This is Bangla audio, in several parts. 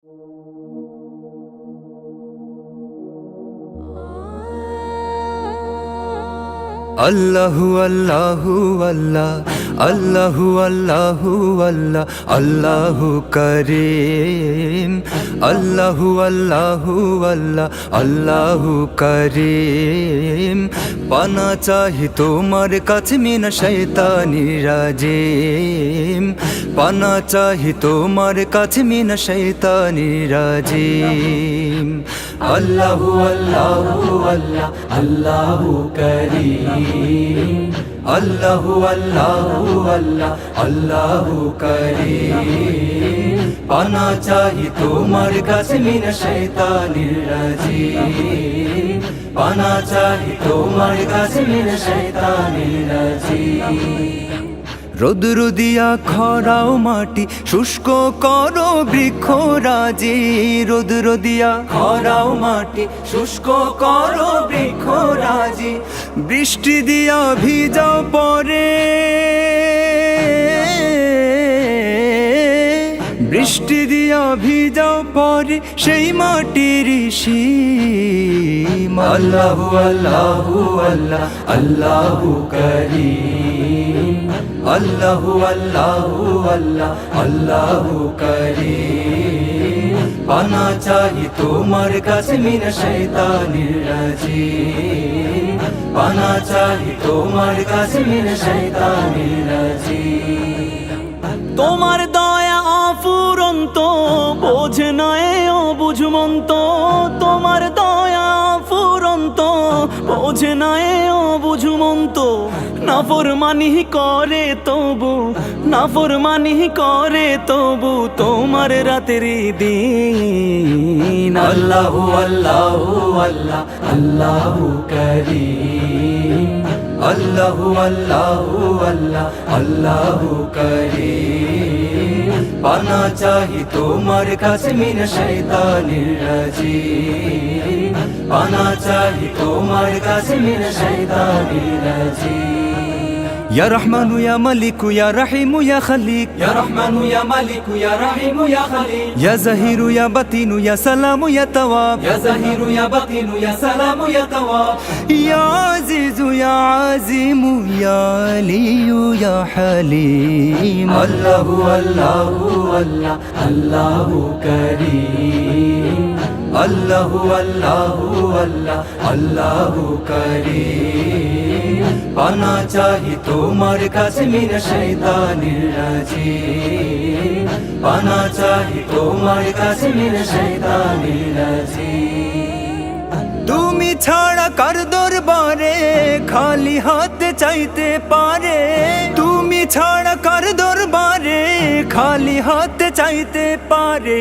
আল্লাহু আল্লাহু আল্লাহ, আল্লাহু আল্লাহু আল্লাহ, আল্লাহু করিম। আল্লাহু আল্লাহু আল্লাহ, আল্লাহু করিম। পানা চাহি তোমার কাছে মিনা শয়তানির রাজিম। পানা চাহি তোমার কাছে মিনা শয়তানির রাজিম। আল্লাহু আল্লাহু আল্লাহ, আল্লাহু করিম। আল্লাহু আল্লাহু আল্লাহ, আল্লাহু করিম। পানা চাহি তোমার কাছে মিনা শয়তানির রাজিম। পানা চাহি তোমার কাছে মিনা শয়তানির রাজিম। রৌদ্র দিয়া খরাও মাটি শুষ্ক করো বৃক্ষ রাজি। রৌদ্র দিয়া খরাও মাটি শুষ্ক করো বৃক্ষ রাজি। বৃষ্টি দিয়া ভিজাও পরে, বৃষ্টি দিয়া ভিজাও পরে সেই মাটির শিম। আল্লাহু আল্লাহু আল্লাহ, আল্লাহু করিম। আল্লাহু আল্লাহু আল্লাহ, আল্লাহু করিম। পানা চাহি তোমার কাছে মিনা শয়তানির রাজিম। পানা চাহি তোমার কাছে মিনা শয়তানির রাজিম। তোমার দয়া অফুরন্ত, বোঝে নয় অবুঝমন্ত। তোমার দয়া অফুরন্ত, বোঝে নয় অবুঝমন্ত। নাফরমানি করে তবু, নাফরমানি করে তবু তোমার রাতের দিন। আল্লাহু আল্লাহু আল্লাহ, আল্লাহু করিম। আল্লাহু আল্লাহু আল্লাহ, আল্লাহু করিম। পানা চাহি তোমার কাছে মিনা শয়তানির রাজিম। পানা চাহি তোমার কাছে মিনা শয়তানির রাজিম। يا رحمن يا ملك يا رحيم يا خليق، يا رحمن يا ملك يا رحيم يا خليق، يا زهير يا بطين يا سلام يا تواب، يا زهير يا بطين يا سلام يا تواب، يا عزيز يا عظيم يا علي يا حليم. الله الله الله، الله كريم. الله الله الله، الله كريم. পানা চাহি তোমার কাছে মিনা শয়তানির রাজিম। পানা চাহি তোমার কাছে মিনা শয়তানির রাজিম। তুমি ছাড়া কার দরবারে খালি হাতে চাইতে পারে। তুমি ছাড়া কার দরবারে খালি হাতে চাইতে পারে।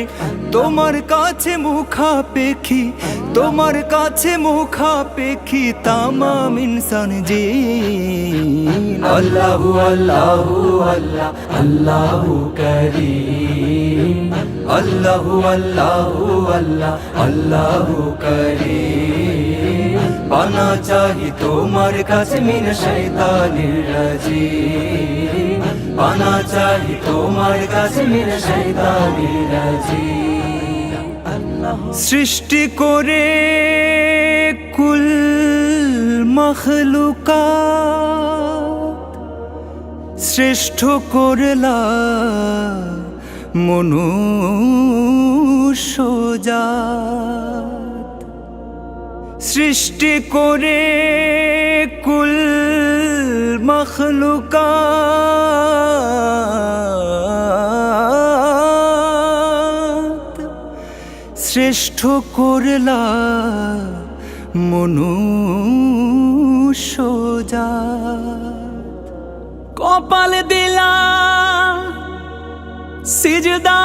তোমার কাছে মুখাপেক্ষী, তোমার কাছে মুখাপেক্ষী তামাম ইনসান জিন। আল্লাহু আল্লাহু আল্লাহ, আল্লাহু করিম। আল্লাহু আল্লাহু আল্লাহ, আল্লাহু করিম। পানা চাহি তোমার কাছে মিনা শয়তানির রাজিম। পানা চাহি তোমার কাছে মিনা শয়তানির রাজিম। সৃষ্টি করে কুল মখলুকাত, শ্রেষ্ঠ করলা মনুষ্য জাত। সৃষ্টি করে কুল মখলুকাত, শ্রেষ্ঠ করলা মনুষ্য জাত। কপাল দিলা সিজদা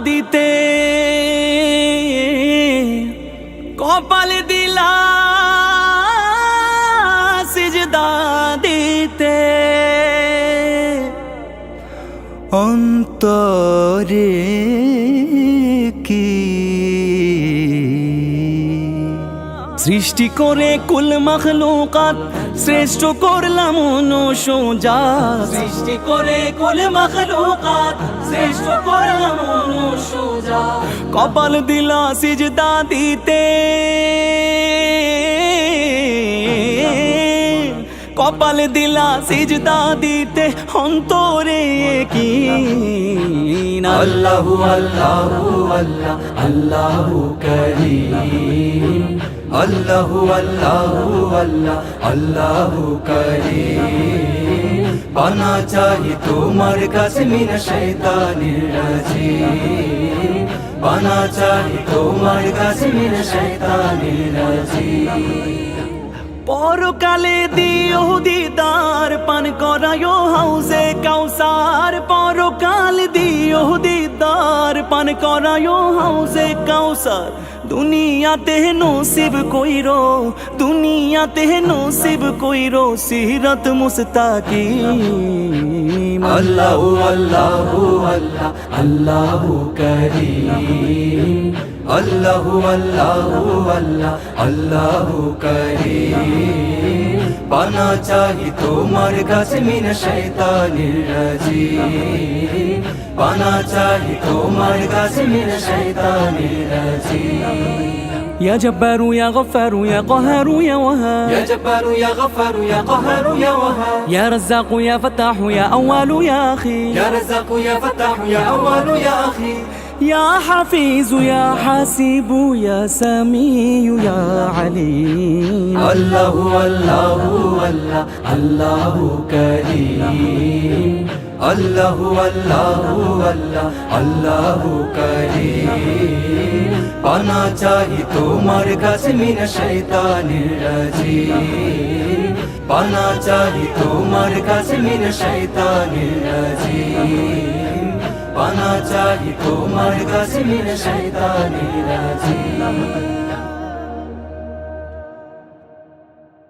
দিতে, কপাল দিলা সিজদা দিতে। অন্তরে কি সৃষ্টি করে কুল মখলুকাত, শ্রেষ্ঠ করলাম মনুষ্য জাত। সৃষ্টি করে কুল মখলুকাত, শ্রেষ্ঠ করলাম মনুষ্য জাত। কপাল দিলা সিজদা দিতে, কপাল দিলা সিজদা দিতে, অন্তরে কি আল্লাহু আল্লাহু আল্লাহ আল্লাহু করিম, আল্লাহু আল্লাহু আল্লাহ আল্লাহু করিম। পানা চাহি তোমার কাছে মিনা শয়তানির রাজিম, পানা চাহি তোমার কাছে মিনা শয়তানির রাজিম। পরকালে দিও দিদার, পান করায়ো হাউজে কাউসার। পরকাল দিও দিদার, পান করায়ো হাউজে কাউসার। দুনিয়াতে নসিব কইরো, দুনিয়াতে নসিব কইরো সিরাত মুস্তাকিম। আল্লাহু আল্লাহু আল্লাহ আল্লাহু করিম, আল্লাহু আল্লাহু আল্লাহ আল্লাহু করিম। পানা চাহি তোমার কাছে মিনা শয়তানির রাজিম, পানা চাহি তোমার কাছে মিনা শয়তানির রাজিম। يا جبار يا غفار يا قهار يا وهاب، يا جبار يا غفار يا قهار يا وهاب، يا رزاق يا فتاح يا أول يا أخي، يا رزاق يا فتاح يا أول يا أخي، يا حفيظ يا حاسب يا سميع يا عليم. الله الله الله الله كريم، الله الله الله الله كريم। পানা চাহি তোমার কাছে মিনা শয়তানির রাজিম, পানা চাহি তোমার কাছে মিনা শয়তানির রাজিম, পানা চাহি তোমার কাছে মিনা শয়তানির রাজিম।